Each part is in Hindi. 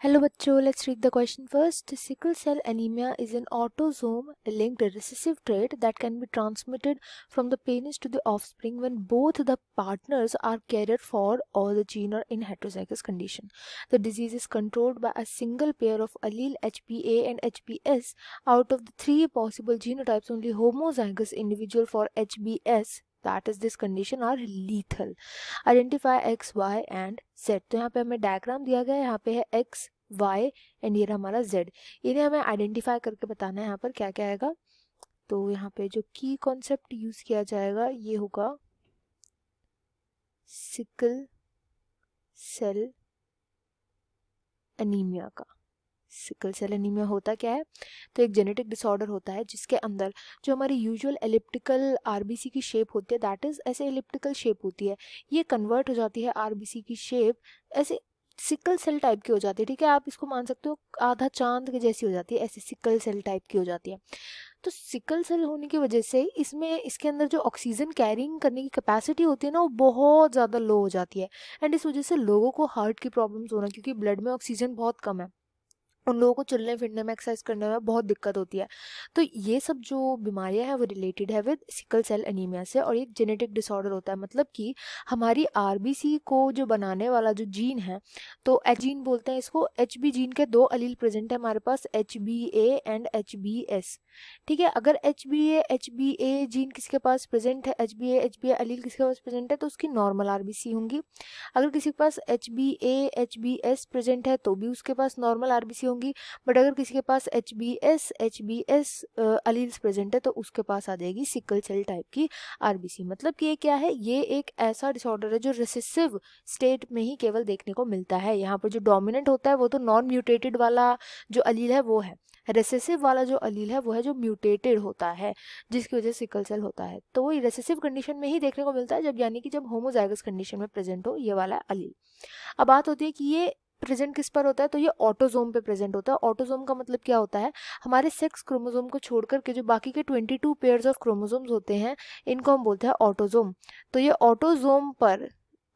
Hello बच्चों, let's read the question first. Sickle cell anemia is an autosome linked recessive trait that can be transmitted from the parents to the offspring when both the partners are carrier for or the gene or in heterozygous condition. The disease is controlled by a single pair of allele HBA and HBS. Out of the three possible genotypes, only homozygous individual for HBS, that is this condition, are lethal. Identify X, Y and Z. तो यहाँ पे हमें डायग्राम दिया गया है, यहाँ पे है X, Y एंड ये हमारा Z. इन्हें हमें आइडेंटिफाई करके बताना है यहाँ पर क्या क्या आएगा. तो यहाँ पे जो की कॉन्सेप्ट यूज किया जाएगा ये होगा सिकल सेल एनीमिया का. सिकल सेल एनीमिया होता क्या है? तो एक जेनेटिक डिसऑर्डर होता है जिसके अंदर जो हमारी यूजुअल एलिप्टिकल आरबीसी की शेप होती है, दैट इज ऐसे एलिप्टिकल शेप होती है, ये कन्वर्ट हो जाती है आरबीसी की शेप ऐसे सिकल सेल टाइप की हो जाती है. ठीक है, आप इसको मान सकते हो आधा चांद के जैसी हो जाती है, ऐसे सिकल सेल टाइप की हो जाती है. तो सिकल सेल होने की वजह से इसमें इसके अंदर जो ऑक्सीजन कैरिंग करने की कैपेसिटी होती है ना, वो बहुत ज़्यादा लो हो जाती है. एंड इस वजह से लोगों को हार्ट की प्रॉब्लम्स होना, क्योंकि ब्लड में ऑक्सीजन बहुत कम है, उन लोगों को चलने फिरने में, एक्सरसाइज करने में बहुत दिक्कत होती है. तो ये सब जो बीमारियां हैं वो रिलेटेड है विद सिकल सेल एनीमिया से, और एक जेनेटिक डिसऑर्डर होता है. मतलब कि हमारी आरबीसी को जो बनाने वाला जो जीन है, तो एच जीन बोलते हैं इसको. एच बी जीन के दो अलील प्रेजेंट है हमारे पास, H B A and H B S. ठीक है, अगर एच बी ए जीन किसके पास प्रेजेंट है, एच बी ए अलील किसके पास प्रेजेंट है, तो उसकी नॉर्मल आरबीसी होंगी. अगर किसी के पास एच बी एस प्रेजेंट है तो भी उसके पास नॉर्मल आरबीसी होंगी. बट अगर किसी के पास H B S alleles present है तो उसके पास आ जाएगी सिकल सेल टाइप की आरबीसी. मतलब कि ये क्या है, ये एक ऐसा डिसऑर्डर है जो रिसेसिव स्टेट में ही केवल देखने को मिलता है. यहाँ पर जो डोमिनेंट होता है वो तो नॉन म्यूटेटेड वाला जो अलील है वो है, रेसेसिव वाला जो अलील है वो है जो म्यूटेटेड होता है, जिसकी वजह से सिकल सेल होता है. तो वो रेसेसिव कंडीशन में ही देखने को मिलता है, जब यानी कि जब होमोजाइगस कंडीशन में प्रेजेंट हो ये वाला अलील. अब बात होती है कि ये प्रेजेंट किस पर होता है, तो ये ऑटोजोम पे प्रेजेंट होता है. ऑटोजोम का मतलब क्या होता है, हमारे सेक्स क्रोमोजोम को छोड़कर के जो बाकी के 22 पेयर्स ऑफ क्रोमोजोम्स होते हैं इनको हम बोलते हैं ऑटोजोम. तो ये ऑटोजोम पर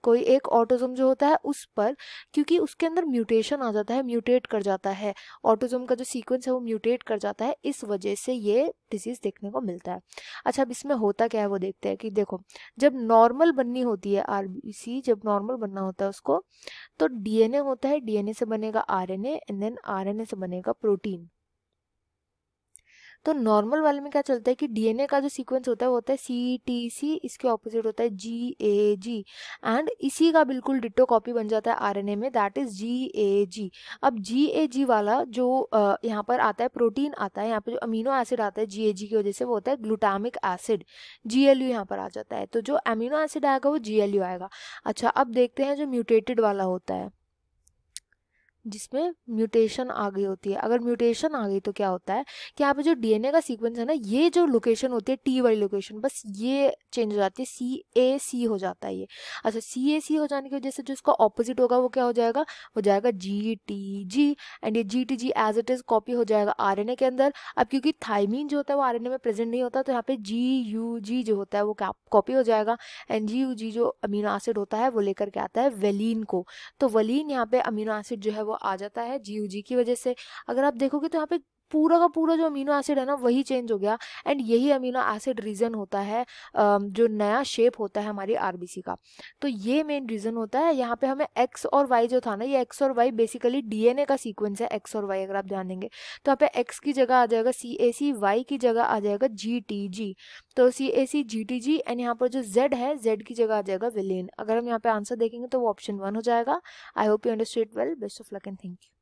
कोई एक ऑटोजोम जो होता है उस पर, क्योंकि उसके अंदर म्यूटेशन आ जाता है, म्यूटेट कर जाता है, ऑटोजोम का जो सीक्वेंस है वो म्यूटेट कर जाता है, इस वजह से ये डिजीज देखने को मिलता है. अच्छा, अब इसमें होता क्या है वो देखते हैं. कि देखो, जब नॉर्मल बननी होती है आरबीसी, जब नॉर्मल बनना होता है उसको, तो डीएनए होता है, डीएनए से बनेगा आरएनए एंड देन आरएनए से बनेगा प्रोटीन. तो नॉर्मल वाले में क्या चलता है कि डीएनए का जो सीक्वेंस होता है वो होता है सीटीसी, इसके ऑपोजिट होता है जीएजी, एंड इसी का बिल्कुल डिट्टो कॉपी बन जाता है आरएनए में, दैट इज जीएजी. अब जीएजी वाला जो यहाँ पर आता है, प्रोटीन आता है, यहाँ पे जो अमीनो एसिड आता है जीएजी की वजह से वो होता है ग्लूटामिक एसिड, जीएलयू यहाँ पर आ जाता है. तो जो अमीनो एसिड आएगा वो जीएलयू आएगा. अच्छा, अब देखते हैं जो म्यूटेटेड वाला होता है जिसमें म्यूटेशन आ गई होती है. अगर म्यूटेशन आ गई तो क्या होता है कि यहाँ पे जो डीएनए का सीक्वेंस है ना, ये जो लोकेशन होती है टी वाली लोकेशन, बस ये चेंज हो जाती है, CAC हो जाता है ये. अच्छा, CAC हो जाने की वजह से जो इसका ऑपोजिट होगा वो क्या हो जाएगा, हो जाएगा GTG, एंड ये GTG as it is copy हो जाएगा आरएनए के अंदर. अब क्योंकि थाइमीन जो होता है वो आरएनए में प्रेजेंट नहीं होता, तो यहाँ पे GUG जो होता है वो कॉपी हो जाएगा, एंड GUG जो अमीनो एसिड होता है वो लेकर के आता है वेलिन को. तो वलीन यहाँ पे अमीनो एसिड जो है वो आ जाता है जीयूजी की वजह से. अगर आप देखोगे तो यहाँ पे पूरा का पूरा जो अमीनो एसिड है ना वही चेंज हो गया, एंड यही अमीनो एसिड रीजन होता है जो नया शेप होता है हमारी आरबीसी का. तो ये मेन रीजन होता है. यहाँ पे हमें एक्स और वाई जो था ना, ये एक्स और वाई बेसिकली डीएनए का सीक्वेंस है, एक्स और वाई. अगर आप ध्यान देंगे तो यहाँ पे एक्स की जगह आ जाएगा CAC, वाई की जगह आ जाएगा GTG. तो CAC GTG, एंड यहाँ पर जो Z है, Z की जगह आ जाएगा विलेन. अगर हम यहाँ पे आंसर देखेंगे तो वो ऑप्शन 1 हो जाएगा. I hope you understood well. Best of luck and thank you.